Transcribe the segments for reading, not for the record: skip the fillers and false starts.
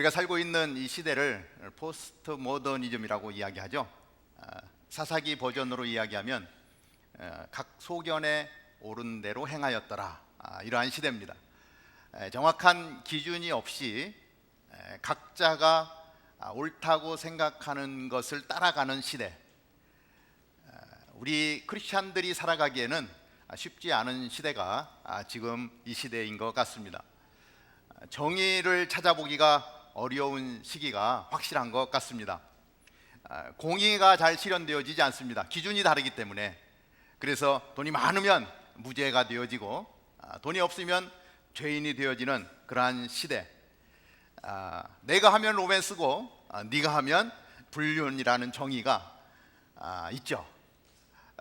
우리가 살고 있는 이 시대를 포스트 모더니즘이라고 이야기하죠. 사사기 버전으로 이야기하면 각 소견에 옳은 대로 행하였더라, 이러한 시대입니다. 정확한 기준이 없이 각자가 옳다고 생각하는 것을 따라가는 시대. 우리 크리스찬들이 살아가기에는 쉽지 않은 시대가 지금 이 시대인 것 같습니다. 정의를 찾아보기가 어려운 시기가 확실한 것 같습니다. 공의가 잘 실현되어지지 않습니다. 기준이 다르기 때문에. 그래서 돈이 많으면 무죄가 되어지고 돈이 없으면 죄인이 되어지는 그러한 시대. 내가 하면 로맨스고 네가 하면 불륜이라는 정의가 있죠.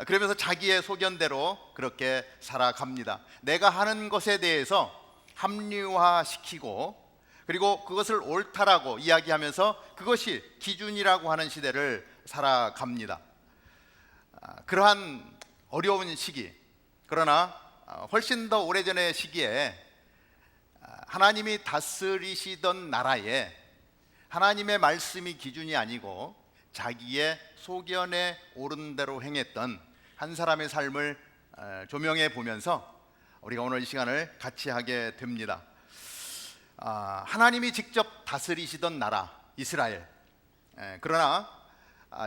그러면서 자기의 소견대로 그렇게 살아갑니다. 내가 하는 것에 대해서 합리화시키고, 그리고 그것을 옳다라고 이야기하면서 그것이 기준이라고 하는 시대를 살아갑니다. 그러한 어려운 시기, 그러나 훨씬 더 오래전의 시기에 하나님이 다스리시던 나라에 하나님의 말씀이 기준이 아니고 자기의 소견에 옳은 대로 행했던 한 사람의 삶을 조명해 보면서 우리가 오늘 이 시간을 같이 하게 됩니다. 하나님이 직접 다스리시던 나라 이스라엘. 그러나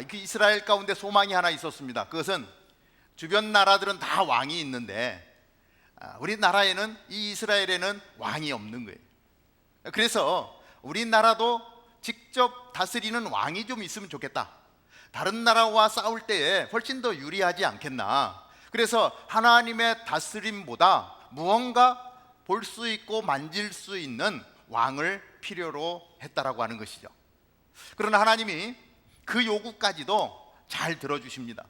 그 이스라엘 가운데 소망이 하나 있었습니다. 그것은 주변 나라들은 다 왕이 있는데 우리나라에는, 이 이스라엘에는 왕이 없는 거예요. 그래서 우리나라도 직접 다스리는 왕이 좀 있으면 좋겠다. 다른 나라와 싸울 때에 훨씬 더 유리하지 않겠나. 그래서 하나님의 다스림보다 무언가 볼 수 있고 만질 수 있는 왕을 필요로 했다라고 하는 것이죠. 그러나 하나님이 그 요구까지도 잘 들어주십니다.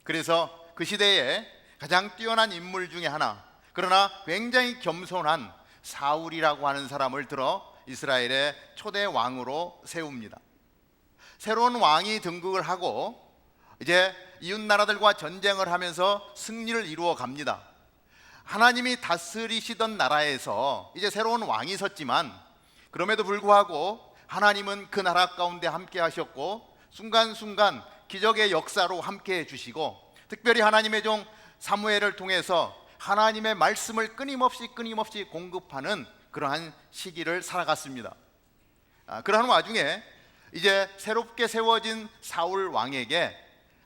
그래서 그 시대에 가장 뛰어난 인물 중에 하나, 그러나 굉장히 겸손한 사울이라고 하는 사람을 들어 이스라엘의 초대 왕으로 세웁니다. 새로운 왕이 등극을 하고 이제 이웃 나라들과 전쟁을 하면서 승리를 이루어 갑니다. 하나님이 다스리시던 나라에서 이제 새로운 왕이 섰지만 그럼에도 불구하고 하나님은 그 나라 가운데 함께 하셨고 순간순간 기적의 역사로 함께 해주시고, 특별히 하나님의 종 사무엘을 통해서 하나님의 말씀을 끊임없이 공급하는 그러한 시기를 살아갔습니다. 그러한 와중에 이제 새롭게 세워진 사울 왕에게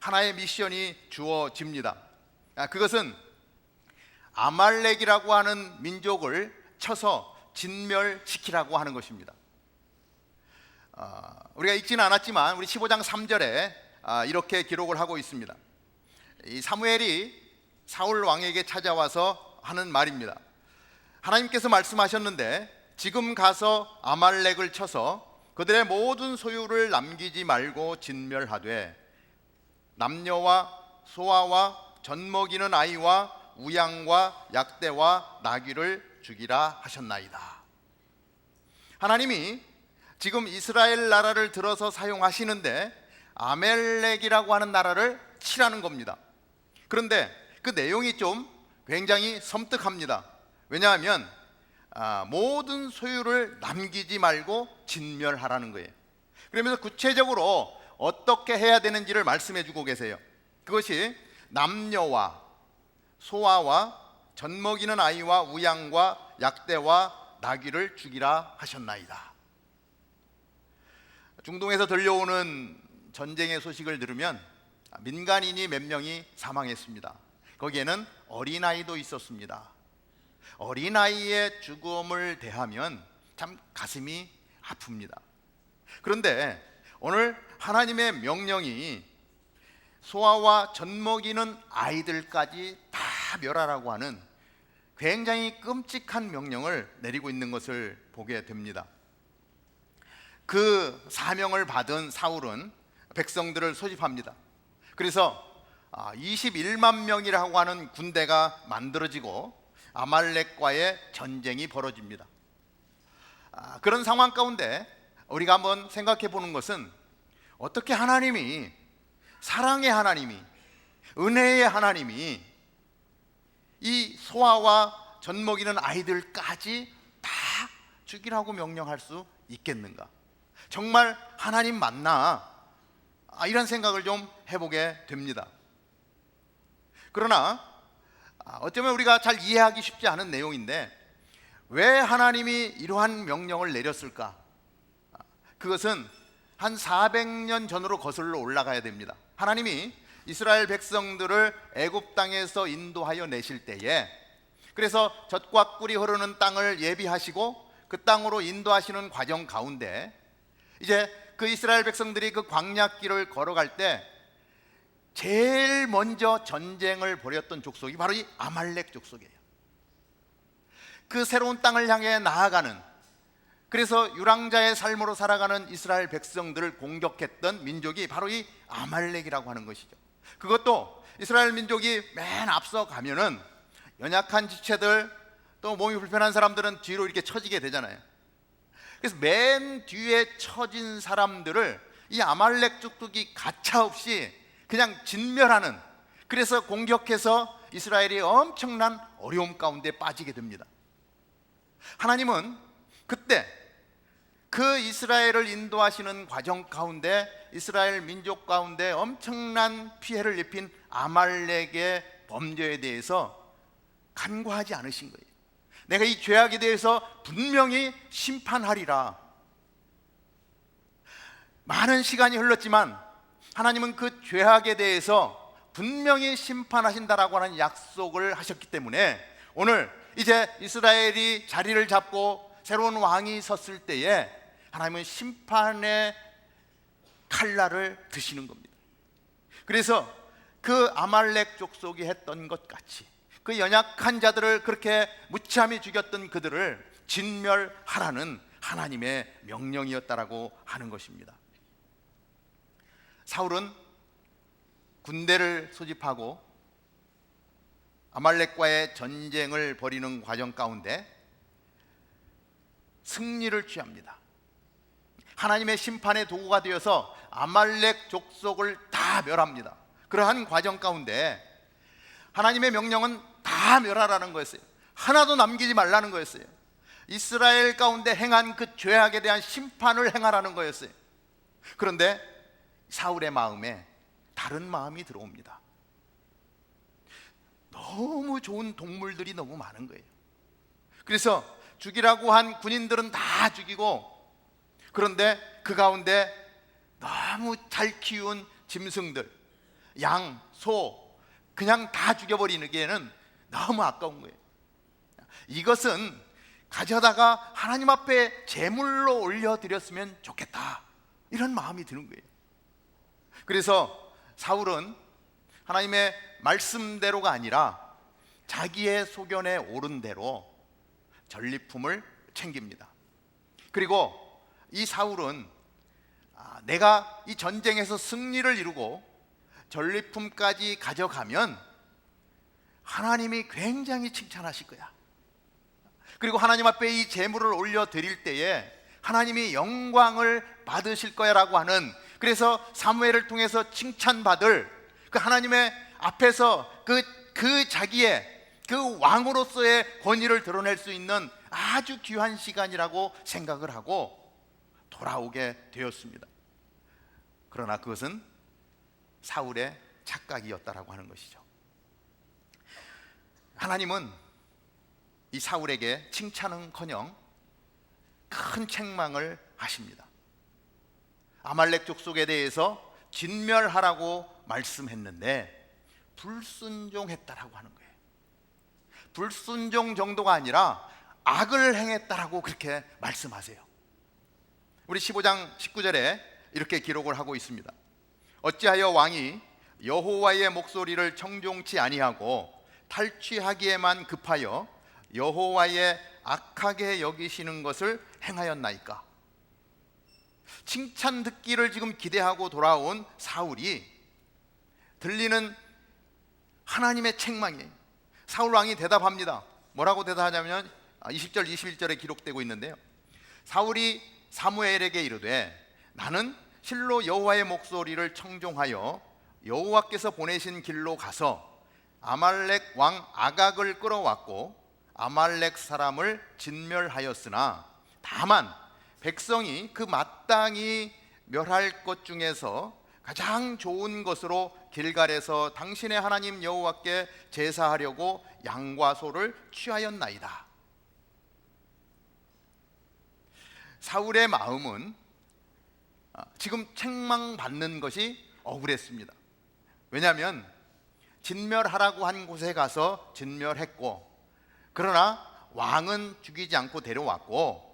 하나의 미션이 주어집니다. 그것은 아말렉이라고 하는 민족을 쳐서 진멸시키라고 하는 것입니다. 우리가 읽지는 않았지만 우리 15장 3절에 이렇게 기록을 하고 있습니다. 이 사무엘이 사울 왕에게 찾아와서 하는 말입니다. 하나님께서 말씀하셨는데 지금 가서 아말렉을 쳐서 그들의 모든 소유를 남기지 말고 진멸하되 남녀와 소아와 젖먹이는 아이와 우양과 약대와 나귀를 죽이라 하셨나이다. 하나님이 지금 이스라엘 나라를 들어서 사용하시는데 아멜렉이라고 하는 나라를 치라는 겁니다. 그런데 그 내용이 좀 굉장히 섬뜩합니다. 왜냐하면 모든 소유를 남기지 말고 진멸하라는 거예요. 그러면서 구체적으로 어떻게 해야 되는지를 말씀해 주고 계세요. 그것이 남녀와 소아와 젖먹이는 아이와 우양과 약대와 나귀를 죽이라 하셨나이다. 중동에서 들려오는 전쟁의 소식을 들으면 민간인이 몇 명이 사망했습니다. 거기에는 어린아이도 있었습니다. 어린아이의 죽음을 대하면 참 가슴이 아픕니다. 그런데 오늘 하나님의 명령이 소아와 젖먹이는 아이들까지 다 멸하라고 하는 굉장히 끔찍한 명령을 내리고 있는 것을 보게 됩니다. 그 사명을 받은 사울은 백성들을 소집합니다. 그래서 21만 명이라고 하는 군대가 만들어지고 아말렉과의 전쟁이 벌어집니다. 그런 상황 가운데 우리가 한번 생각해 보는 것은 어떻게 하나님이, 사랑의 하나님이, 은혜의 하나님이 이 소아와 젖먹이는 아이들까지 다 죽이라고 명령할 수 있겠는가? 정말 하나님 맞나? 이런 생각을 좀 해보게 됩니다. 그러나 어쩌면 우리가 잘 이해하기 쉽지 않은 내용인데, 왜 하나님이 이러한 명령을 내렸을까? 그것은 한 400년 전으로 거슬러 올라가야 됩니다. 하나님이 이스라엘 백성들을 애굽 땅에서 인도하여 내실 때에, 그래서 젖과 꿀이 흐르는 땅을 예비하시고 그 땅으로 인도하시는 과정 가운데, 이제 그 이스라엘 백성들이 그 광야길을 걸어갈 때 제일 먼저 전쟁을 벌였던 족속이 바로 이 아말렉 족속이에요. 그 새로운 땅을 향해 나아가는, 그래서 유랑자의 삶으로 살아가는 이스라엘 백성들을 공격했던 민족이 바로 이 아말렉이라고 하는 것이죠. 그것도 이스라엘 민족이 맨 앞서 가면은 연약한 지체들, 또 몸이 불편한 사람들은 뒤로 이렇게 처지게 되잖아요. 그래서 맨 뒤에 처진 사람들을 이 아말렉 족속이 가차없이 그냥 진멸하는, 그래서 공격해서 이스라엘이 엄청난 어려움 가운데 빠지게 됩니다. 하나님은 그때 그 이스라엘을 인도하시는 과정 가운데 이스라엘 민족 가운데 엄청난 피해를 입힌 아말렉의 범죄에 대해서 간과하지 않으신 거예요. 내가 이 죄악에 대해서 분명히 심판하리라. 많은 시간이 흘렀지만 하나님은 그 죄악에 대해서 분명히 심판하신다라고 하는 약속을 하셨기 때문에 오늘 이제 이스라엘이 자리를 잡고 새로운 왕이 섰을 때에 하나님은 심판의 칼날을 드시는 겁니다. 그래서 그 아말렉 족속이 했던 것 같이 그 연약한 자들을 그렇게 무참히 죽였던 그들을 진멸하라는 하나님의 명령이었다라고 하는 것입니다. 사울은 군대를 소집하고 아말렉과의 전쟁을 벌이는 과정 가운데 승리를 취합니다. 하나님의 심판의 도구가 되어서 아말렉 족속을 다 멸합니다. 그러한 과정 가운데 하나님의 명령은 다 멸하라는 거였어요. 하나도 남기지 말라는 거였어요. 이스라엘 가운데 행한 그 죄악에 대한 심판을 행하라는 거였어요. 그런데 사울의 마음에 다른 마음이 들어옵니다. 너무 좋은 동물들이 너무 많은 거예요. 그래서 죽이라고 한 군인들은 다 죽이고, 그런데 그 가운데 너무 잘 키운 짐승들, 양, 소 그냥 다 죽여버리기에는 너무 아까운 거예요. 이것은 가져다가 하나님 앞에 제물로 올려드렸으면 좋겠다, 이런 마음이 드는 거예요. 그래서 사울은 하나님의 말씀대로가 아니라 자기의 소견에 오른 대로 전리품을 챙깁니다. 그리고 이 사울은 내가 이 전쟁에서 승리를 이루고 전리품까지 가져가면 하나님이 굉장히 칭찬하실 거야. 그리고 하나님 앞에 이 제물을 올려드릴 때에 하나님이 영광을 받으실 거야 라고 하는, 그래서 사무엘을 통해서 칭찬받을 그 하나님의 앞에서 그 자기의 그 왕으로서의 권위를 드러낼 수 있는 아주 귀한 시간이라고 생각을 하고 돌아오게 되었습니다. 그러나 그것은 사울의 착각이었다라고 하는 것이죠. 하나님은 이 사울에게 칭찬은커녕 큰 책망을 하십니다. 아말렉 족속에 대해서 진멸하라고 말씀했는데 불순종했다라고 하는 거예요. 불순종 정도가 아니라 악을 행했다라고 그렇게 말씀하세요. 우리 15장 19절에 이렇게 기록을 하고 있습니다. 어찌하여 왕이 여호와의 목소리를 청종치 아니하고 탈취하기에만 급하여 여호와의 악하게 여기시는 것을 행하였나이까? 칭찬 듣기를 지금 기대하고 돌아온 사울이 들리는 하나님의 책망이에요. 사울 왕이 대답합니다. 뭐라고 대답하냐면 20절 21절에 기록되고 있는데요, 사울이 사무엘에게 이르되 나는 실로 여호와의 목소리를 청종하여 여호와께서 보내신 길로 가서 아말렉 왕 아각을 끌어왔고 아말렉 사람을 진멸하였으나 다만 백성이 그 마땅히 멸할 것 중에서 가장 좋은 것으로 길갈에서 당신의 하나님 여호와께 제사하려고 양과 소를 취하였나이다. 사울의 마음은 지금 책망받는 것이 억울했습니다. 왜냐하면 진멸하라고 한 곳에 가서 진멸했고, 그러나 왕은 죽이지 않고 데려왔고,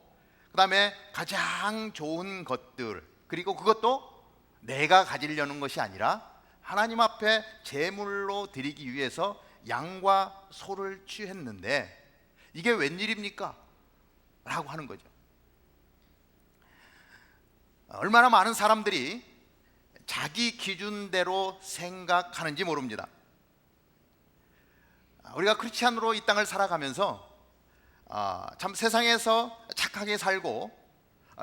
그 다음에 가장 좋은 것들, 그리고 그것도 내가 가지려는 것이 아니라 하나님 앞에 제물로 드리기 위해서 양과 소를 취했는데 이게 웬일입니까? 라고 하는 거죠. 얼마나 많은 사람들이 자기 기준대로 생각하는지 모릅니다. 우리가 크리스찬으로 이 땅을 살아가면서 참 세상에서 착하게 살고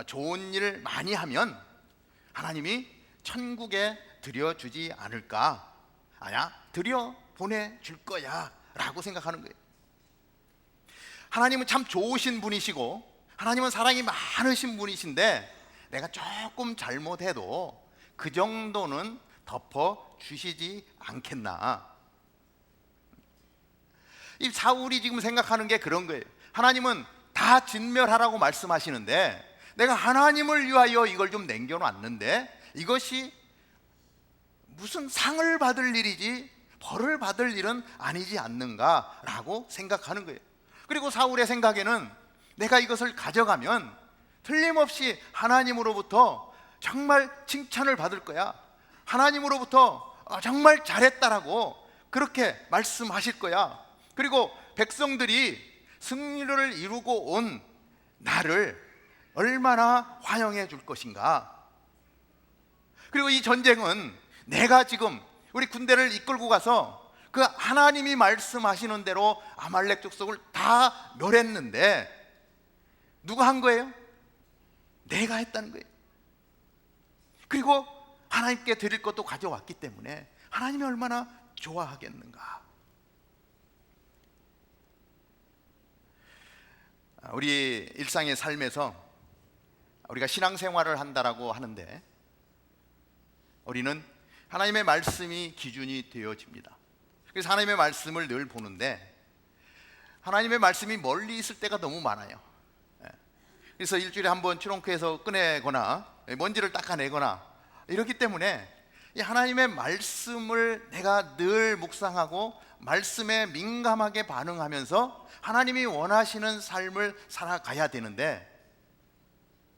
좋은 일 많이 하면 하나님이 천국에 들여주지 않을까? 아니야, 들여 보내줄 거야 라고 생각하는 거예요. 하나님은 참 좋으신 분이시고 하나님은 사랑이 많으신 분이신데 내가 조금 잘못해도 그 정도는 덮어주시지 않겠나. 이 사울이 지금 생각하는 게 그런 거예요. 하나님은 다 진멸하라고 말씀하시는데 내가 하나님을 위하여 이걸 좀 남겨놨는데 이것이 무슨 상을 받을 일이지 벌을 받을 일은 아니지 않는가라고 생각하는 거예요. 그리고 사울의 생각에는 내가 이것을 가져가면 틀림없이 하나님으로부터 정말 칭찬을 받을 거야. 하나님으로부터 정말 잘했다라고 그렇게 말씀하실 거야. 그리고 백성들이 승리를 이루고 온 나를 얼마나 환영해 줄 것인가. 그리고 이 전쟁은 내가 지금 우리 군대를 이끌고 가서 그 하나님이 말씀하시는 대로 아말렉 족속을 다 멸했는데 누가 한 거예요? 내가 했다는 거예요. 그리고 하나님께 드릴 것도 가져왔기 때문에 하나님이 얼마나 좋아하겠는가. 우리 일상의 삶에서 우리가 신앙생활을 한다라고 하는데 우리는 하나님의 말씀이 기준이 되어집니다. 그래서 하나님의 말씀을 늘 보는데 하나님의 말씀이 멀리 있을 때가 너무 많아요. 그래서 일주일에 한 번 트렁크에서 꺼내거나 먼지를 닦아내거나 이렇기 때문에 이 하나님의 말씀을 내가 늘 묵상하고 말씀에 민감하게 반응하면서 하나님이 원하시는 삶을 살아가야 되는데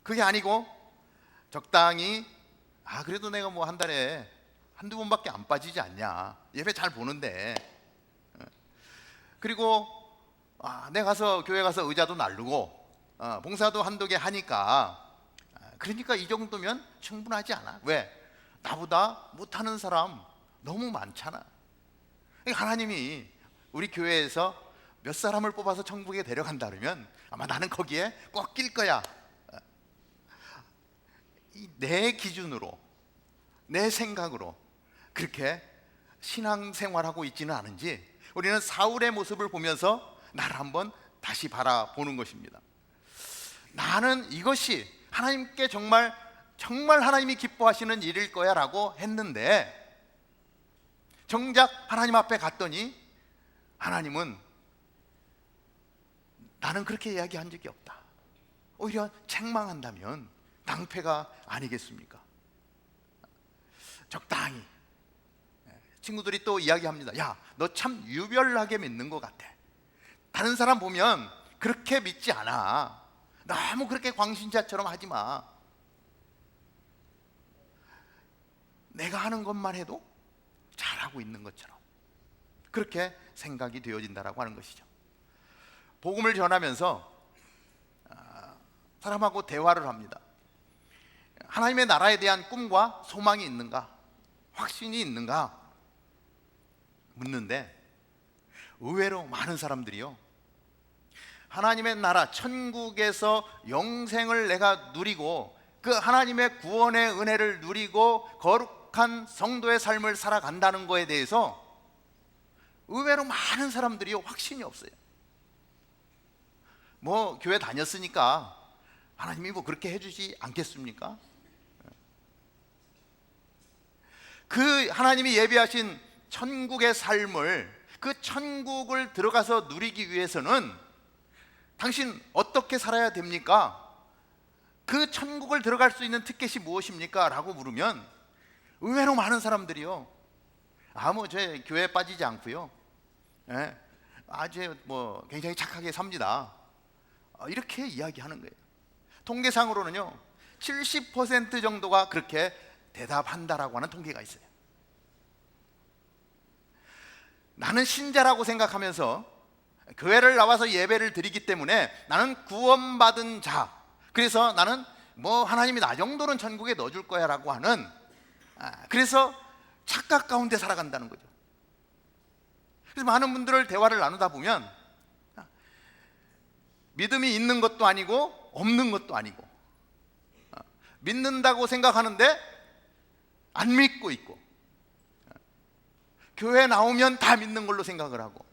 그게 아니고 적당히 그래도 내가 뭐 한 달에 한두 번밖에 안 빠지지 않냐, 예배 잘 보는데, 그리고 내가 가서 교회 가서 의자도 날르고 봉사도 한두 개 하니까 그러니까 이 정도면 충분하지 않아. 왜? 나보다 못하는 사람 너무 많잖아. 하나님이 우리 교회에서 몇 사람을 뽑아서 천국에 데려간다 그러면 아마 나는 거기에 꼭 낄 거야. 내 기준으로 내 생각으로 그렇게 신앙생활하고 있지는 않은지 우리는 사울의 모습을 보면서 나를 한번 다시 바라보는 것입니다. 나는 이것이 하나님께 정말 하나님이 기뻐하시는 일일 거야 라고 했는데 정작 하나님 앞에 갔더니 하나님은 나는 그렇게 이야기한 적이 없다. 오히려 책망한다면 낭패가 아니겠습니까? 적당히. 친구들이 또 이야기합니다. 야, 너 참 유별나게 믿는 것 같아. 다른 사람 보면 그렇게 믿지 않아. 너무 그렇게 광신자처럼 하지 마. 내가 하는 것만 해도 잘하고 있는 것처럼 그렇게 생각이 되어진다라고 하는 것이죠. 복음을 전하면서 사람하고 대화를 합니다. 하나님의 나라에 대한 꿈과 소망이 있는가? 확신이 있는가? 묻는데 의외로 많은 사람들이요, 하나님의 나라 천국에서 영생을 내가 누리고 그 하나님의 구원의 은혜를 누리고 거룩한 성도의 삶을 살아간다는 것에 대해서 의외로 많은 사람들이 확신이 없어요. 뭐 교회 다녔으니까 하나님이 뭐 그렇게 해주지 않겠습니까? 그 하나님이 예비하신 천국의 삶을, 그 천국을 들어가서 누리기 위해서는 당신 어떻게 살아야 됩니까? 그 천국을 들어갈 수 있는 티켓이 무엇입니까? 라고 물으면 의외로 많은 사람들이요, 제 교회에 빠지지 않고요, 아주 뭐 굉장히 착하게 삽니다, 이렇게 이야기하는 거예요. 통계상으로는요 70% 정도가 그렇게 대답한다라고 하는 통계가 있어요. 나는 신자라고 생각하면서 교회를 나와서 예배를 드리기 때문에 나는 구원받은 자, 그래서 나는 뭐 하나님이 나 정도는 천국에 넣어줄 거야 라고 하는, 그래서 착각 가운데 살아간다는 거죠. 그래서 많은 분들을 대화를 나누다 보면 믿음이 있는 것도 아니고 없는 것도 아니고, 믿는다고 생각하는데 안 믿고 있고, 교회 나오면 다 믿는 걸로 생각을 하고,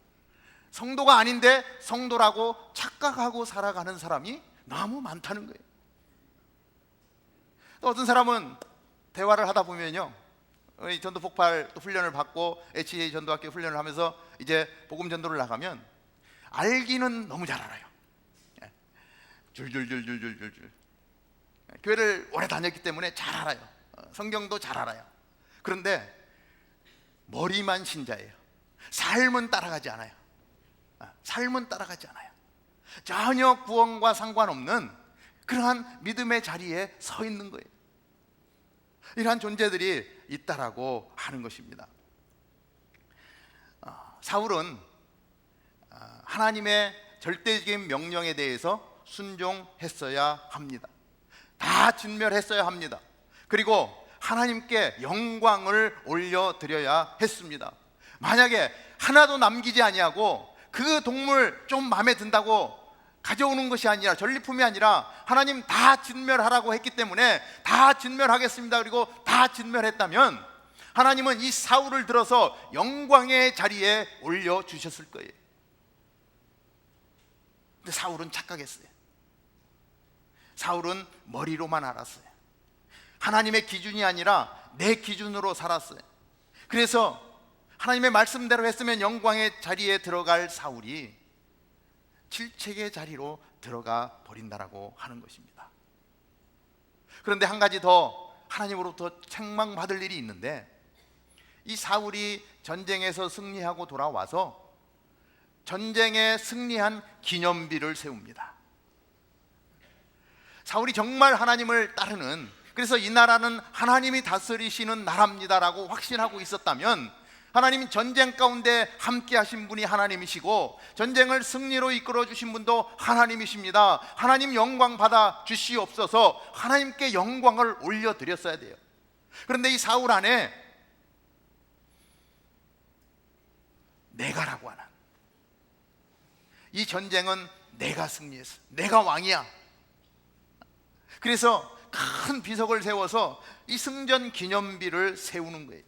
성도가 아닌데 성도라고 착각하고 살아가는 사람이 너무 많다는 거예요. 또 어떤 사람은 대화를 하다 보면요, 전도 폭발 또 훈련을 받고 HA 전도학교 훈련을 하면서 이제 복음 전도를 나가면 알기는 너무 잘 알아요. 줄줄줄줄줄줄 교회를 오래 다녔기 때문에 잘 알아요. 성경도 잘 알아요. 그런데 머리만 신자예요. 삶은 따라가지 않아요. 삶은 따라가지 않아요. 전혀 구원과 상관없는 그러한 믿음의 자리에 서 있는 거예요. 이러한 존재들이 있다라고 하는 것입니다. 사울은 하나님의 절대적인 명령에 대해서 순종했어야 합니다. 다 진멸했어야 합니다. 그리고 하나님께 영광을 올려드려야 했습니다. 만약에 하나도 남기지 아니하고 그 동물 좀 마음에 든다고 가져오는 것이 아니라, 전리품이 아니라 하나님 다 진멸하라고 했기 때문에 다 진멸하겠습니다, 그리고 다 진멸했다면 하나님은 이 사울을 들어서 영광의 자리에 올려주셨을 거예요. 근데 사울은 착각했어요. 사울은 머리로만 알았어요. 하나님의 기준이 아니라 내 기준으로 살았어요. 그래서 하나님의 말씀대로 했으면 영광의 자리에 들어갈 사울이 질책의 자리로 들어가 버린다라고 하는 것입니다. 그런데 한 가지 더 하나님으로부터 책망받을 일이 있는데, 이 사울이 전쟁에서 승리하고 돌아와서 전쟁에 승리한 기념비를 세웁니다. 사울이 정말 하나님을 따르는, 그래서 이 나라는 하나님이 다스리시는 나라입니다라고 확신하고 있었다면, 하나님이 전쟁 가운데 함께 하신 분이 하나님이시고 전쟁을 승리로 이끌어 주신 분도 하나님이십니다. 하나님 영광 받아 주시옵소서, 하나님께 영광을 올려드렸어야 돼요. 그런데 이 사울 안에 내가라고 하는, 이 전쟁은 내가 승리했어, 내가 왕이야. 그래서 큰 비석을 세워서 이 승전 기념비를 세우는 거예요.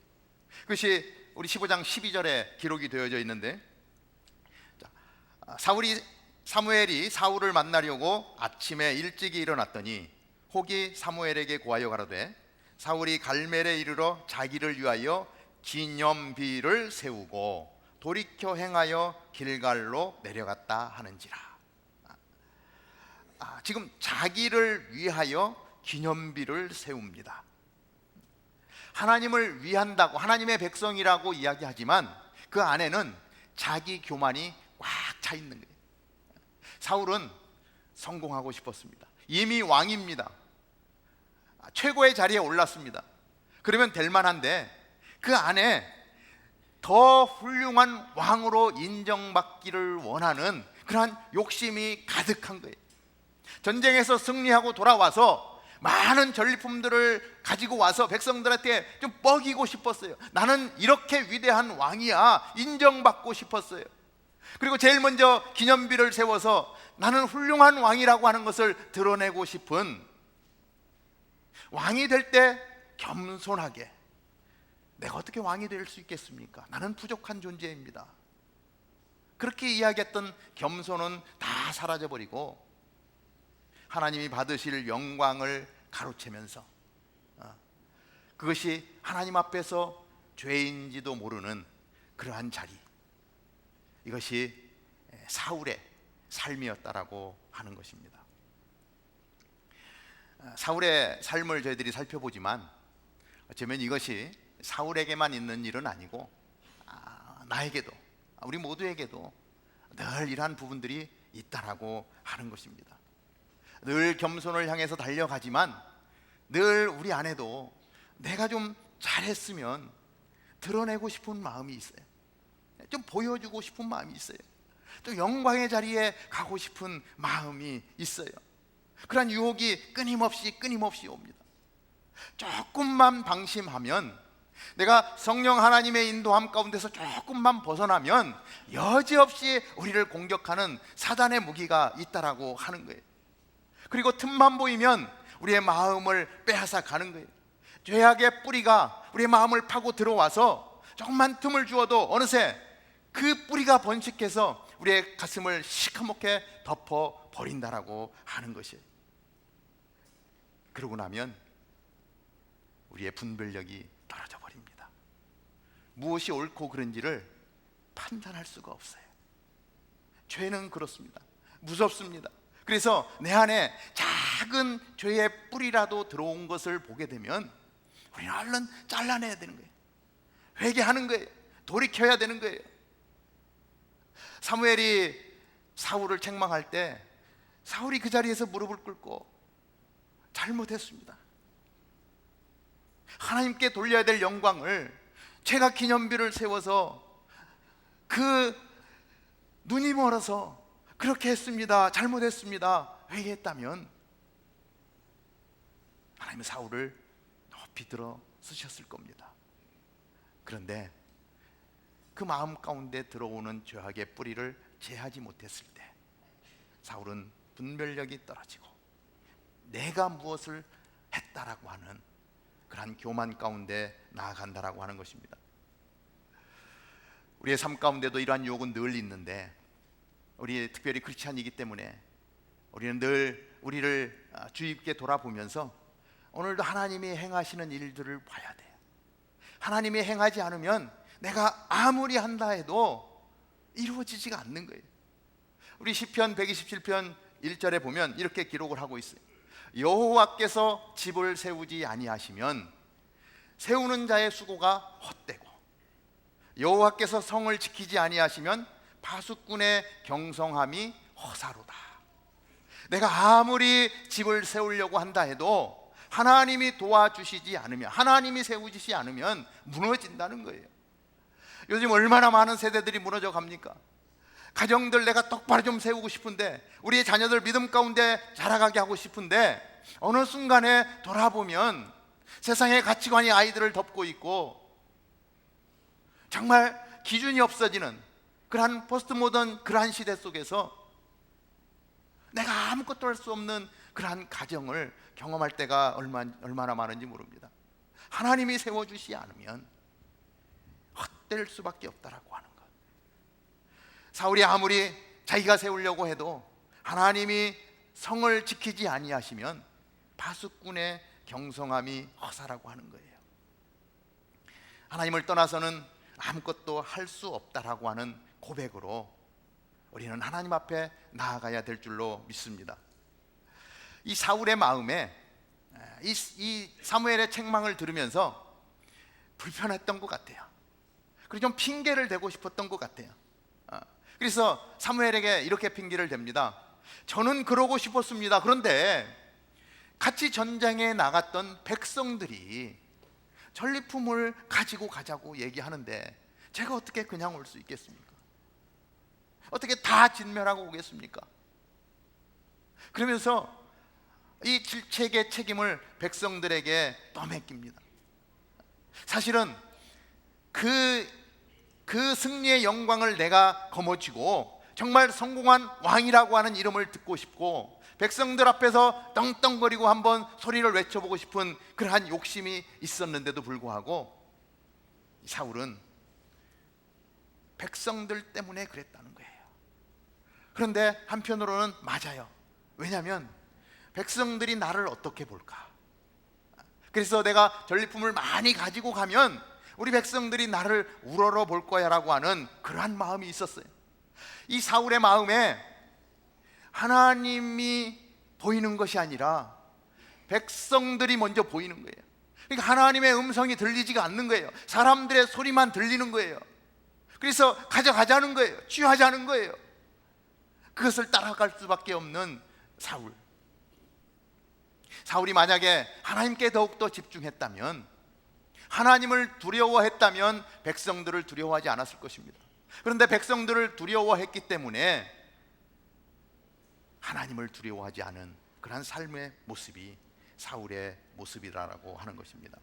그것이 우리 15장 12절에 기록이 되어져 있는데, 사무엘이 사울을 만나려고 아침에 일찍이 일어났더니 혹이 사무엘에게 고하여 가로되, 사울이 갈멜에 이르러 자기를 위하여 기념비를 세우고 돌이켜 행하여 길갈로 내려갔다 하는지라. 지금 자기를 위하여 기념비를 세웁니다. 하나님을 위한다고, 하나님의 백성이라고 이야기하지만 그 안에는 자기 교만이 꽉 차 있는 거예요. 사울은 성공하고 싶었습니다. 이미 왕입니다. 최고의 자리에 올랐습니다. 그러면 될 만한데 그 안에 더 훌륭한 왕으로 인정받기를 원하는 그러한 욕심이 가득한 거예요. 전쟁에서 승리하고 돌아와서 많은 전리품들을 가지고 와서 백성들한테 좀 뻐기고 싶었어요. 나는 이렇게 위대한 왕이야, 인정받고 싶었어요. 그리고 제일 먼저 기념비를 세워서 나는 훌륭한 왕이라고 하는 것을 드러내고 싶은, 왕이 될 때 겸손하게, 내가 어떻게 왕이 될 수 있겠습니까? 나는 부족한 존재입니다. 그렇게 이야기했던 겸손은 다 사라져버리고 하나님이 받으실 영광을 가로채면서 그것이 하나님 앞에서 죄인지도 모르는 그러한 자리, 이것이 사울의 삶이었다라고 하는 것입니다. 사울의 삶을 저희들이 살펴보지만 어쩌면 이것이 사울에게만 있는 일은 아니고 나에게도, 우리 모두에게도 늘 이러한 부분들이 있다라고 하는 것입니다. 늘 겸손을 향해서 달려가지만 늘 우리 안에도 내가 좀 잘했으면 드러내고 싶은 마음이 있어요. 좀 보여주고 싶은 마음이 있어요. 또 영광의 자리에 가고 싶은 마음이 있어요. 그런 유혹이 끊임없이 옵니다. 조금만 방심하면, 내가 성령 하나님의 인도함 가운데서 조금만 벗어나면 여지없이 우리를 공격하는 사단의 무기가 있다라고 하는 거예요. 그리고 틈만 보이면 우리의 마음을 빼앗아 가는 거예요. 죄악의 뿌리가 우리의 마음을 파고 들어와서 조금만 틈을 주어도 어느새 그 뿌리가 번식해서 우리의 가슴을 시커멓게 덮어 버린다라고 하는 것이에요. 그러고 나면 우리의 분별력이 떨어져 버립니다. 무엇이 옳고 그른지를 판단할 수가 없어요. 죄는 그렇습니다. 무섭습니다. 그래서 내 안에 작은 죄의 뿌리라도 들어온 것을 보게 되면 우리는 얼른 잘라내야 되는 거예요. 회개하는 거예요. 돌이켜야 되는 거예요. 사무엘이 사울을 책망할 때 사울이 그 자리에서 무릎을 꿇고 잘못했습니다. 하나님께 돌려야 될 영광을 제가 기념비를 세워서 그 눈이 멀어서 그렇게 했습니다, 잘못했습니다, 회개했다면 하나님은 사울을 높이 들어 쓰셨을 겁니다. 그런데 그 마음 가운데 들어오는 죄악의 뿌리를 제하지 못했을 때 사울은 분별력이 떨어지고 내가 무엇을 했다라고 하는 그러한 교만 가운데 나아간다라고 하는 것입니다. 우리의 삶 가운데도 이러한 유혹은 늘 있는데, 우리 특별히 크리스찬이기 때문에 우리는 늘 우리를 주의 깊게 돌아보면서 오늘도 하나님이 행하시는 일들을 봐야 돼요. 하나님이 행하지 않으면 내가 아무리 한다 해도 이루어지지가 않는 거예요. 우리 시편 127편 1절에 보면 이렇게 기록을 하고 있어요. 여호와께서 집을 세우지 아니하시면 세우는 자의 수고가 헛되고, 여호와께서 성을 지키지 아니하시면 파수꾼의 경성함이 허사로다. 내가 아무리 집을 세우려고 한다 해도 하나님이 도와주시지 않으면, 하나님이 세우시지 않으면 무너진다는 거예요. 요즘 얼마나 많은 세대들이 무너져 갑니까? 가정들 내가 똑바로 좀 세우고 싶은데, 우리의 자녀들 믿음 가운데 자라가게 하고 싶은데, 어느 순간에 돌아보면 세상의 가치관이 아이들을 덮고 있고 정말 기준이 없어지는 그러한 포스트 모던 그러한 시대 속에서 내가 아무것도 할 수 없는 그러한 가정을 경험할 때가 얼마나 많은지 모릅니다. 하나님이 세워주시지 않으면 헛될 수밖에 없다라고 하는 것. 사울이 아무리 자기가 세우려고 해도 하나님이 성을 지키지 아니하시면 파수꾼의 경성함이 허사라고 하는 거예요. 하나님을 떠나서는 아무것도 할 수 없다라고 하는 고백으로 우리는 하나님 앞에 나아가야 될 줄로 믿습니다. 이 사울의 마음에 이 사무엘의 책망을 들으면서 불편했던 것 같아요. 그리고 좀 핑계를 대고 싶었던 것 같아요. 그래서 사무엘에게 이렇게 핑계를 댑니다. 저는 그러고 싶었습니다. 그런데 같이 전쟁에 나갔던 백성들이 전리품을 가지고 가자고 얘기하는데 제가 어떻게 그냥 올 수 있겠습니까? 어떻게 다 진멸하고 오겠습니까? 그러면서 이 질책의 책임을 백성들에게 떠맡깁니다. 사실은 그 승리의 영광을 내가 거머쥐고 정말 성공한 왕이라고 하는 이름을 듣고 싶고 백성들 앞에서 떵떵거리고 한번 소리를 외쳐보고 싶은 그러한 욕심이 있었는데도 불구하고 사울은 백성들 때문에 그랬다는 거예요. 그런데 한편으로는 맞아요. 왜냐하면 백성들이 나를 어떻게 볼까? 그래서 내가 전리품을 많이 가지고 가면 우리 백성들이 나를 우러러 볼 거야 라고 하는 그러한 마음이 있었어요. 이 사울의 마음에 하나님이 보이는 것이 아니라 백성들이 먼저 보이는 거예요. 그러니까 하나님의 음성이 들리지가 않는 거예요. 사람들의 소리만 들리는 거예요. 그래서 가져가자는 거예요. 취하자는 거예요. 그것을 따라갈 수밖에 없는 사울이 만약에 하나님께 더욱더 집중했다면, 하나님을 두려워했다면 백성들을 두려워하지 않았을 것입니다. 그런데 백성들을 두려워했기 때문에 하나님을 두려워하지 않은 그러한 삶의 모습이 사울의 모습이라고 하는 것입니다.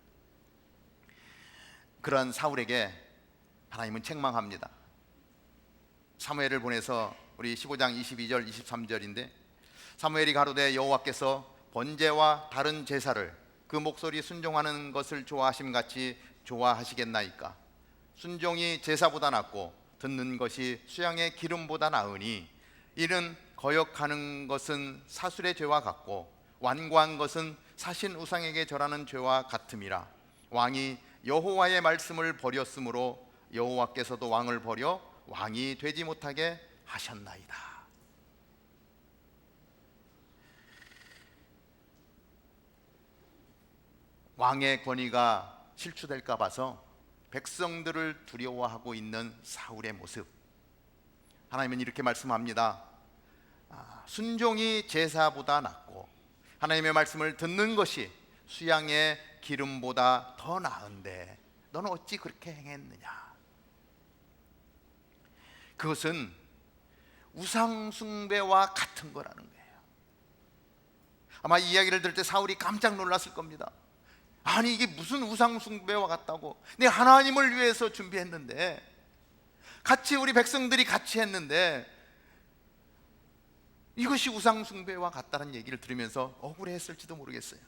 그러한 사울에게 하나님은 책망합니다. 사무엘을 보내서 우리 15장 22절 23절인데, 사무엘이 가로되 여호와께서 번제와 다른 제사를 그 목소리 순종하는 것을 좋아하심같이 좋아하시겠나이까? 순종이 제사보다 낫고 듣는 것이 수양의 기름보다 나으니, 이는 거역하는 것은 사술의 죄와 같고 완고한 것은 사신 우상에게 절하는 죄와 같음이라. 왕이 여호와의 말씀을 버렸으므로 여호와께서도 왕을 버려 왕이 되지 못하게 하셨나이다. 왕의 권위가 실추될까 봐서 백성들을 두려워하고 있는 사울의 모습, 하나님은 이렇게 말씀합니다. 순종이 제사보다 낫고 하나님의 말씀을 듣는 것이 수양의 기름보다 더 나은데 너는 어찌 그렇게 행했느냐? 그것은 우상 숭배와 같은 거라는 거예요. 아마 이 이야기를 들을 때 사울이 깜짝 놀랐을 겁니다. 아니, 이게 무슨 우상 숭배와 같다고? 내가 하나님을 위해서 준비했는데, 같이 우리 백성들이 같이 했는데 이것이 우상 숭배와 같다는 얘기를 들으면서 억울했을지도 모르겠어요.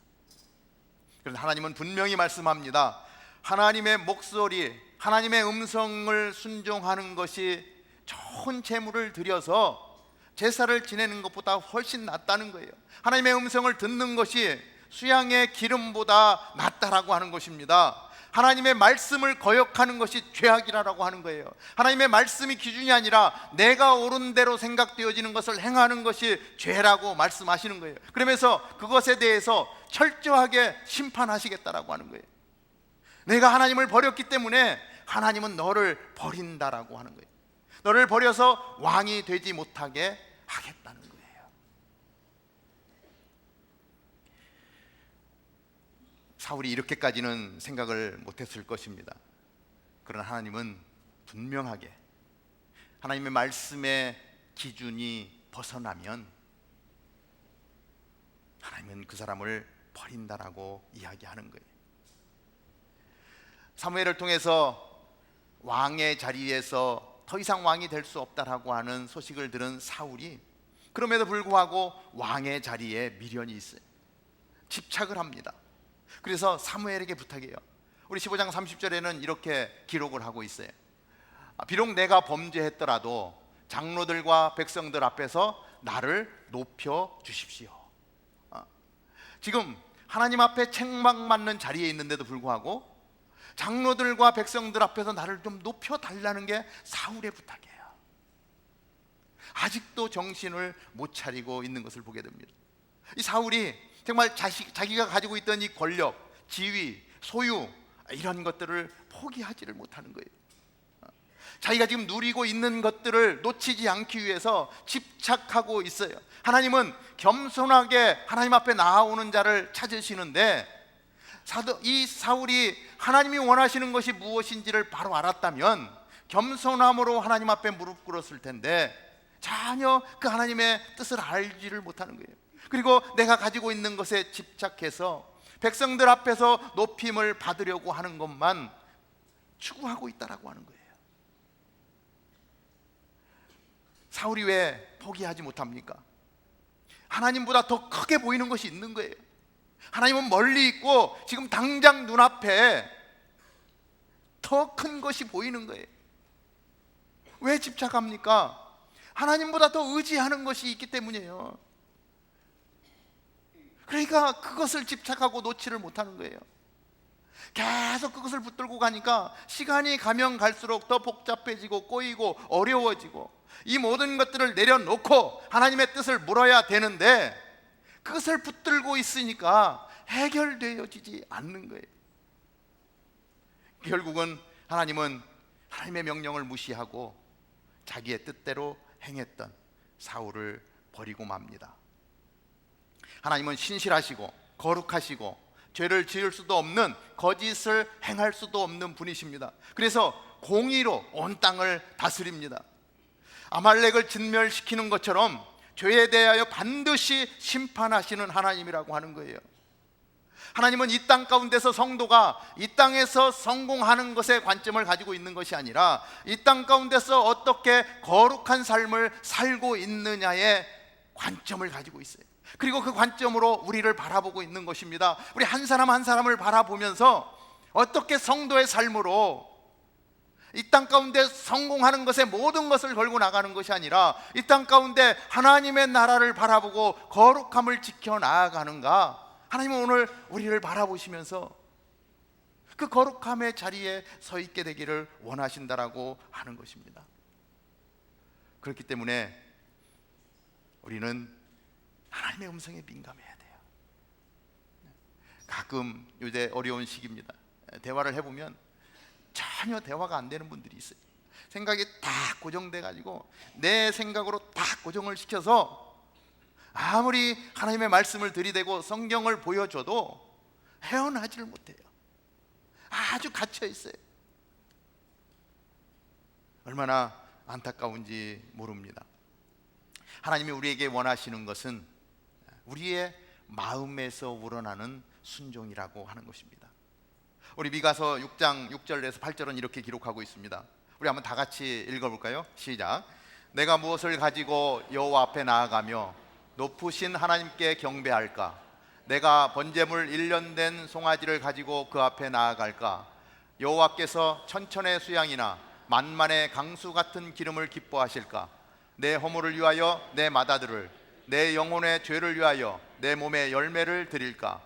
그런데 하나님은 분명히 말씀합니다. 하나님의 목소리, 하나님의 음성을 순종하는 것이 좋은 제물을 드려서 제사를 지내는 것보다 훨씬 낫다는 거예요. 하나님의 음성을 듣는 것이 수양의 기름보다 낫다라고 하는 것입니다. 하나님의 말씀을 거역하는 것이 죄악이라고 하는 거예요. 하나님의 말씀이 기준이 아니라 내가 옳은 대로 생각되어지는 것을 행하는 것이 죄라고 말씀하시는 거예요. 그러면서 그것에 대해서 철저하게 심판하시겠다라고 하는 거예요. 내가 하나님을 버렸기 때문에 하나님은 너를 버린다라고 하는 거예요. 너를 버려서 왕이 되지 못하게 하겠다는 거예요. 사울이 이렇게까지는 생각을 못했을 것입니다. 그러나 하나님은 분명하게 하나님의 말씀의 기준이 벗어나면 하나님은 그 사람을 버린다라고 이야기하는 거예요. 사무엘을 통해서 왕의 자리에서 더 이상 왕이 될 수 없다라고 하는 소식을 들은 사울이 그럼에도 불구하고 왕의 자리에 미련이 있어요. 집착을 합니다. 그래서 사무엘에게 부탁해요. 우리 15장 30절에는 이렇게 기록을 하고 있어요. 비록 내가 범죄했더라도 장로들과 백성들 앞에서 나를 높여 주십시오. 지금 하나님 앞에 책망받는 자리에 있는데도 불구하고 장로들과 백성들 앞에서 나를 좀 높여 달라는 게 사울의 부탁이에요. 아직도 정신을 못 차리고 있는 것을 보게 됩니다. 이 사울이 정말 자기가 가지고 있던 이 권력, 지위, 소유, 이런 것들을 포기하지를 못하는 거예요. 자기가 지금 누리고 있는 것들을 놓치지 않기 위해서 집착하고 있어요. 하나님은 겸손하게 하나님 앞에 나아오는 자를 찾으시는데, 이 사울이 하나님이 원하시는 것이 무엇인지를 바로 알았다면 겸손함으로 하나님 앞에 무릎 꿇었을 텐데 전혀 그 하나님의 뜻을 알지를 못하는 거예요. 그리고 내가 가지고 있는 것에 집착해서 백성들 앞에서 높임을 받으려고 하는 것만 추구하고 있다라고 하는 거예요. 사울이 왜 포기하지 못합니까? 하나님보다 더 크게 보이는 것이 있는 거예요. 하나님은 멀리 있고 지금 당장 눈앞에 더 큰 것이 보이는 거예요. 왜 집착합니까? 하나님보다 더 의지하는 것이 있기 때문이에요. 그러니까 그것을 집착하고 놓지를 못하는 거예요. 계속 그것을 붙들고 가니까 시간이 가면 갈수록 더 복잡해지고 꼬이고 어려워지고, 이 모든 것들을 내려놓고 하나님의 뜻을 물어야 되는데 그것을 붙들고 있으니까 해결되어지지 않는 거예요. 결국은 하나님은 하나님의 명령을 무시하고 자기의 뜻대로 행했던 사울을 버리고 맙니다. 하나님은 신실하시고 거룩하시고 죄를 지을 수도 없는, 거짓을 행할 수도 없는 분이십니다. 그래서 공의로 온 땅을 다스립니다. 아말렉을 진멸시키는 것처럼 죄에 대하여 반드시 심판하시는 하나님이라고 하는 거예요. 하나님은 이 땅 가운데서 성도가 이 땅에서 성공하는 것에 관점을 가지고 있는 것이 아니라 이 땅 가운데서 어떻게 거룩한 삶을 살고 있느냐에 관점을 가지고 있어요. 그리고 그 관점으로 우리를 바라보고 있는 것입니다. 우리 한 사람 한 사람을 바라보면서 어떻게 성도의 삶으로 이 땅 가운데 성공하는 것에 모든 것을 걸고 나가는 것이 아니라 이 땅 가운데 하나님의 나라를 바라보고 거룩함을 지켜 나아가는가, 하나님은 오늘 우리를 바라보시면서 그 거룩함의 자리에 서 있게 되기를 원하신다라고 하는 것입니다. 그렇기 때문에 우리는 하나님의 음성에 민감해야 돼요. 가끔 요새 어려운 시기입니다. 대화를 해보면 전혀 대화가 안 되는 분들이 있어요. 생각이 다 고정돼 가지고 내 생각으로 다 고정을 시켜서 아무리 하나님의 말씀을 들이대고 성경을 보여줘도 헤어나지를 못해요. 아주 갇혀 있어요. 얼마나 안타까운지 모릅니다. 하나님이 우리에게 원하시는 것은 우리의 마음에서 우러나는 순종이라고 하는 것입니다. 우리 미가서 6장 6절에서 8절은 이렇게 기록하고 있습니다. 우리 한번 다 같이 읽어볼까요? 시작. 내가 무엇을 가지고 여호와 앞에 나아가며 높으신 하나님께 경배할까? 내가 번제물 1년 된 송아지를 가지고 그 앞에 나아갈까? 여호와께서 천천의 수양이나 만만의 강수 같은 기름을 기뻐하실까? 내 허물을 위하여 내 맏아들을, 내 영혼의 죄를 위하여 내 몸의 열매를 드릴까?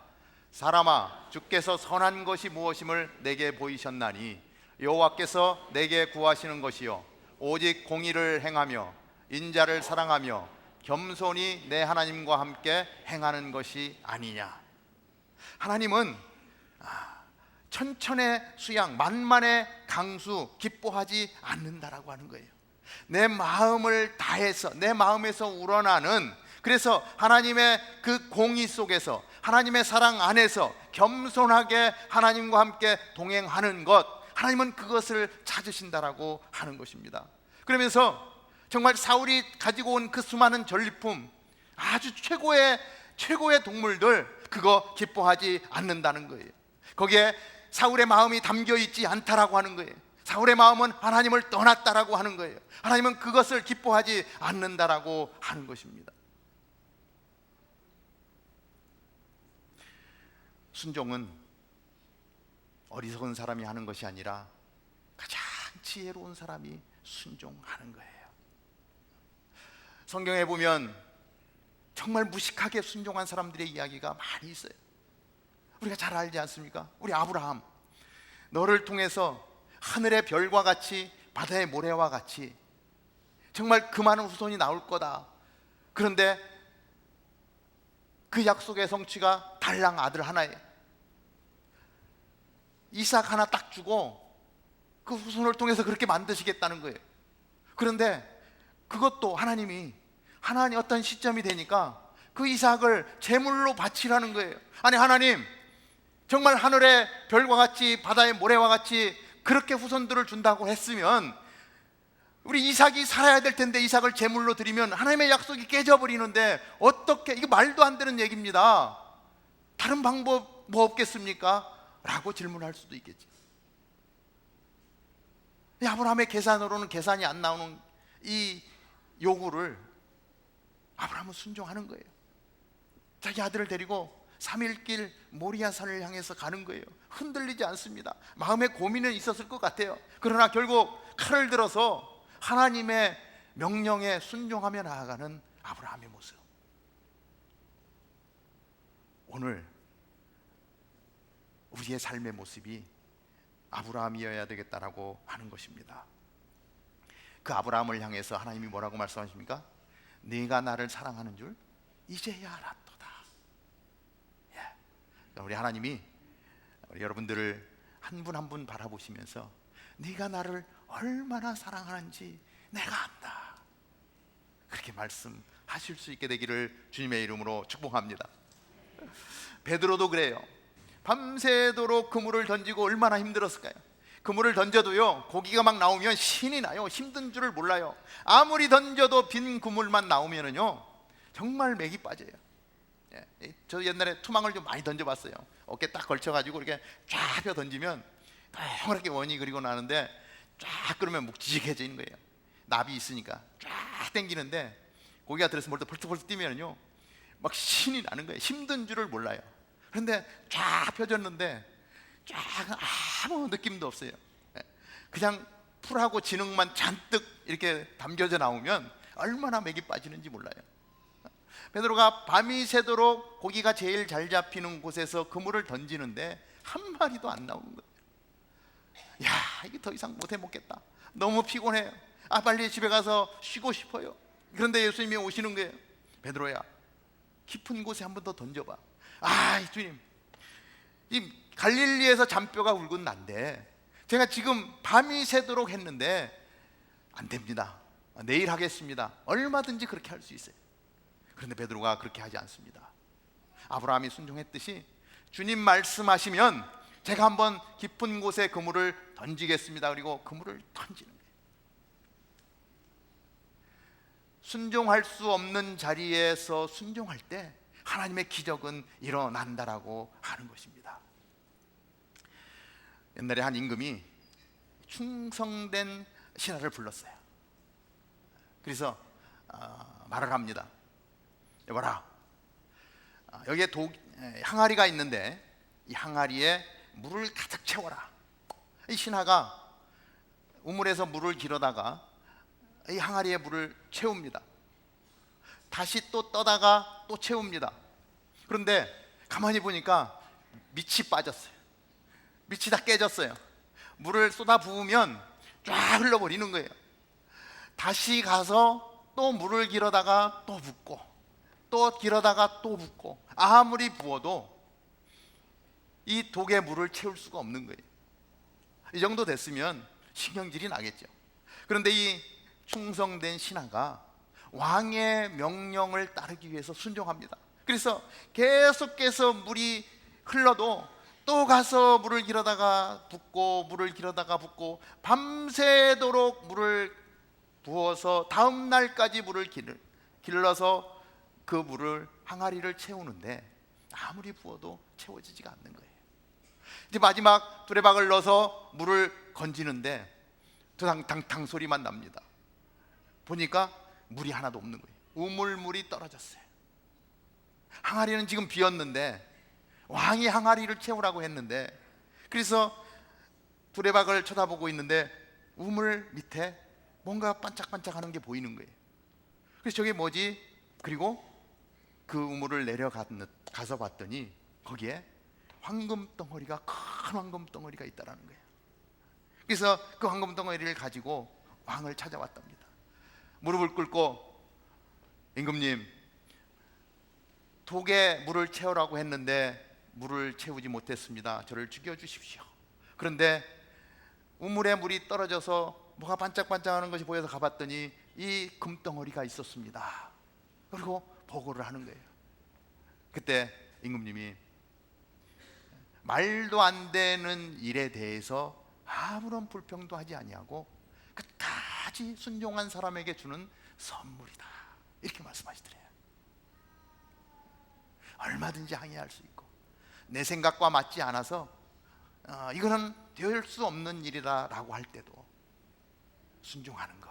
사람아, 주께서 선한 것이 무엇임을 내게 보이셨나니 여호와께서 내게 구하시는 것이요 오직 공의를 행하며 인자를 사랑하며 겸손히 내 하나님과 함께 행하는 것이 아니냐. 하나님은 천천의 수양, 만만의 강수 기뻐하지 않는다라고 하는 거예요. 내 마음을 다해서, 내 마음에서 우러나는, 그래서 하나님의 그 공의 속에서, 하나님의 사랑 안에서 겸손하게 하나님과 함께 동행하는 것, 하나님은 그것을 찾으신다라고 하는 것입니다. 그러면서 정말 사울이 가지고 온 그 수많은 전리품, 아주 최고의 동물들, 그거 기뻐하지 않는다는 거예요. 거기에 사울의 마음이 담겨 있지 않다라고 하는 거예요. 사울의 마음은 하나님을 떠났다라고 하는 거예요. 하나님은 그것을 기뻐하지 않는다라고 하는 것입니다. 순종은 어리석은 사람이 하는 것이 아니라 가장 지혜로운 사람이 순종하는 거예요. 성경에 보면 정말 무식하게 순종한 사람들의 이야기가 많이 있어요. 우리가 잘 알지 않습니까? 우리 아브라함, 너를 통해서 하늘의 별과 같이 바다의 모래와 같이 정말 그 많은 후손이 나올 거다. 그런데 그 약속의 성취가 달랑 아들 하나에 이삭 하나 딱 주고 그 후손을 통해서 그렇게 만드시겠다는 거예요. 그런데 그것도 하나님 어떤 시점이 되니까 그 이삭을 제물로 바치라는 거예요. 아니, 하나님 정말 하늘의 별과 같이 바다의 모래와 같이 그렇게 후손들을 준다고 했으면 우리 이삭이 살아야 될 텐데 이삭을 제물로 드리면 하나님의 약속이 깨져버리는데 어떻게, 이거 말도 안 되는 얘기입니다. 다른 방법 뭐 없겠습니까? 라고 질문할 수도 있겠지. 아브라함의 계산으로는 계산이 안 나오는 이 요구를 아브라함은 순종하는 거예요. 자기 아들을 데리고 3일길 모리아산을 향해서 가는 거예요. 흔들리지 않습니다. 마음에 고민은 있었을 것 같아요. 그러나 결국 칼을 들어서 하나님의 명령에 순종하며 나아가는 아브라함의 모습. 오늘 우리의 삶의 모습이 아브라함이어야 되겠다라고 하는 것입니다. 그 아브라함을 향해서 하나님이 뭐라고 말씀하십니까? 네가 나를 사랑하는 줄 이제야 알았도다. 우리 하나님이 우리 여러분들을 한 분 한 분 바라보시면서 네가 나를 얼마나 사랑하는지 내가 안다, 그렇게 말씀하실 수 있게 되기를 주님의 이름으로 축복합니다. 베드로도 그래요. 밤새도록 그물을 던지고 얼마나 힘들었을까요? 그물을 던져도요, 고기가 막 나오면 신이 나요. 힘든 줄을 몰라요. 아무리 던져도 빈 그물만 나오면은요 정말 맥이 빠져요. 저 옛날에 투망을 좀 많이 던져봤어요. 어깨 딱 걸쳐가지고 이렇게 쫙 펴 던지면 동그랗게 원이 그리고 나는데 쫙 끓으면 묵직해지는 거예요. 납이 있으니까 쫙 당기는데 고기가 들어서 멀리 벌떡벌떡 뛰면요 막 신이 나는 거예요. 힘든 줄을 몰라요. 그런데 쫙 펴졌는데 쫙 아무 느낌도 없어요. 그냥 풀하고 진흙만 잔뜩 이렇게 담겨져 나오면 얼마나 맥이 빠지는지 몰라요. 베드로가 밤이 새도록 고기가 제일 잘 잡히는 곳에서 그물을 던지는데 한 마리도 안 나오는 거예요. 야, 이게 더 이상 못해 먹겠다, 너무 피곤해요, 빨리 집에 가서 쉬고 싶어요. 그런데 예수님이 오시는 거예요. 베드로야, 깊은 곳에 한 번 더 던져봐. 주님, 이 갈릴리에서 잔뼈가 굵은 난데 제가 지금 밤이 새도록 했는데 안 됩니다, 내일 하겠습니다. 얼마든지 그렇게 할 수 있어요. 그런데 베드로가 그렇게 하지 않습니다. 아브라함이 순종했듯이 주님 말씀하시면 제가 한번 깊은 곳에 그물을 던지겠습니다. 그리고 그물을 던지는 거예요. 순종할 수 없는 자리에서 순종할 때 하나님의 기적은 일어난다라고 하는 것입니다. 옛날에 한 임금이 충성된 신하를 불렀어요. 그래서 말을 합니다. 여봐라, 여기에 항아리가 있는데 이 항아리에 물을 가득 채워라. 이 신하가 우물에서 물을 길어다가 이 항아리에 물을 채웁니다. 다시 또 떠다가 또 채웁니다. 그런데 가만히 보니까 밑이 빠졌어요. 밑이 다 깨졌어요. 물을 쏟아 부으면 쫙 흘러버리는 거예요. 다시 가서 또 물을 길어다가 또 붓고 또 길어다가 또 붓고 아무리 부어도 이 독에 물을 채울 수가 없는 거예요. 이 정도 됐으면 신경질이 나겠죠. 그런데 이 충성된 신하가 왕의 명령을 따르기 위해서 순종합니다. 그래서 계속해서 물이 흘러도 또 가서 물을 길어다가 붓고 물을 길어다가 붓고 밤새도록 물을 부어서 다음 날까지 물을 길러서 그 물을 항아리를 채우는데 아무리 부어도 채워지지가 않는 거예요. 이제 마지막 두레박을 넣어서 물을 건지는데 탕탕탕 소리만 납니다. 보니까 물이 하나도 없는 거예요. 우물물이 떨어졌어요. 항아리는 지금 비었는데 왕이 항아리를 채우라고 했는데, 그래서 두레박을 쳐다보고 있는데 우물 밑에 뭔가 반짝반짝하는 게 보이는 거예요. 그래서 저게 뭐지? 그리고 그 우물을 내려가서 봤더니 거기에 황금 덩어리가, 큰 황금 덩어리가 있다라는 거예요. 그래서 그 황금 덩어리를 가지고 왕을 찾아왔답니다. 무릎을 꿇고, 임금님, 독에 물을 채우라고 했는데 물을 채우지 못했습니다. 저를 죽여주십시오. 그런데 우물에 물이 떨어져서 뭐가 반짝반짝하는 것이 보여서 가봤더니 이 금덩어리가 있었습니다. 그리고 보고를 하는 거예요. 그때 임금님이 말도 안 되는 일에 대해서 아무런 불평도 하지 아니하고 끝까지 순종한 사람에게 주는 선물이다, 이렇게 말씀하시더래요. 얼마든지 항의할 수 있고 내 생각과 맞지 않아서 이거는 될 수 없는 일이라고 할 때도 순종하는 것,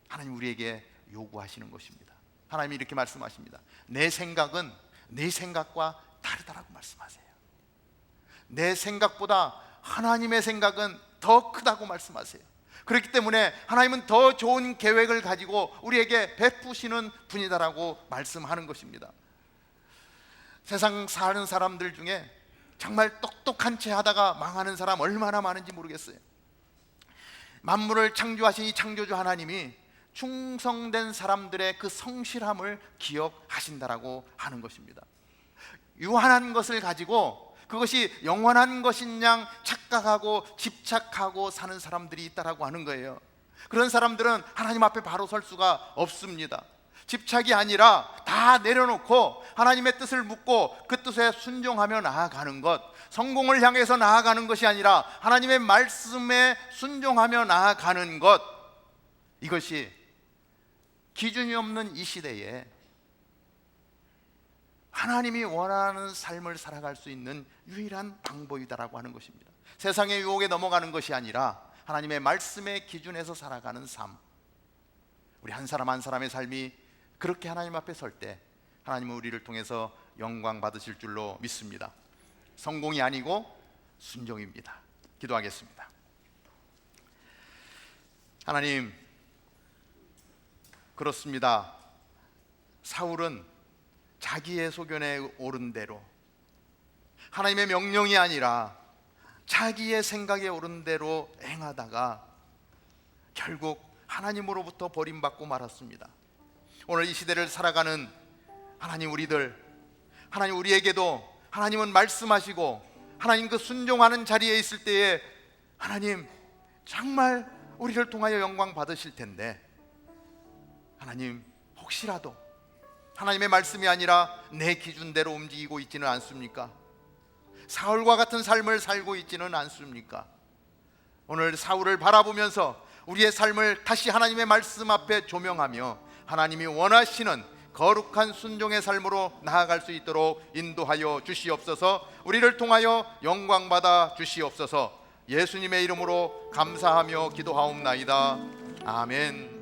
하나님 우리에게 요구하시는 것입니다. 하나님이 이렇게 말씀하십니다. 내 생각은 네 생각과 다르다라고 말씀하세요. 내 생각보다 하나님의 생각은 더 크다고 말씀하세요. 그렇기 때문에 하나님은 더 좋은 계획을 가지고 우리에게 베푸시는 분이다라고 말씀하는 것입니다. 세상 사는 사람들 중에 정말 똑똑한 채 하다가 망하는 사람 얼마나 많은지 모르겠어요. 만물을 창조하신 이 창조주 하나님이 충성된 사람들의 그 성실함을 기억하신다라고 하는 것입니다. 유한한 것을 가지고 그것이 영원한 것인 양 착각하고 집착하고 사는 사람들이 있다라고 하는 거예요. 그런 사람들은 하나님 앞에 바로 설 수가 없습니다. 집착이 아니라 다 내려놓고 하나님의 뜻을 묻고 그 뜻에 순종하며 나아가는 것, 성공을 향해서 나아가는 것이 아니라 하나님의 말씀에 순종하며 나아가는 것, 이것이 기준이 없는 이 시대에 하나님이 원하는 삶을 살아갈 수 있는 유일한 방법이다라고 하는 것입니다. 세상의 유혹에 넘어가는 것이 아니라 하나님의 말씀의 기준에서 살아가는 삶, 우리 한 사람 한 사람의 삶이 그렇게 하나님 앞에 설 때 하나님은 우리를 통해서 영광 받으실 줄로 믿습니다. 성공이 아니고 순종입니다. 기도하겠습니다. 하나님, 그렇습니다. 사울은 자기의 소견에 오른 대로, 하나님의 명령이 아니라 자기의 생각에 오른 대로 행하다가 결국 하나님으로부터 버림받고 말았습니다. 오늘 이 시대를 살아가는 하나님 우리들, 하나님 우리에게도 하나님은 말씀하시고 하나님 그 순종하는 자리에 있을 때에 하나님 정말 우리를 통하여 영광 받으실 텐데, 하나님 혹시라도 하나님의 말씀이 아니라 내 기준대로 움직이고 있지는 않습니까? 사울과 같은 삶을 살고 있지는 않습니까? 오늘 사울을 바라보면서 우리의 삶을 다시 하나님의 말씀 앞에 조명하며 하나님이 원하시는 거룩한 순종의 삶으로 나아갈 수 있도록 인도하여 주시옵소서. 우리를 통하여 영광 받아 주시옵소서. 예수님의 이름으로 감사하며 기도하옵나이다. 아멘.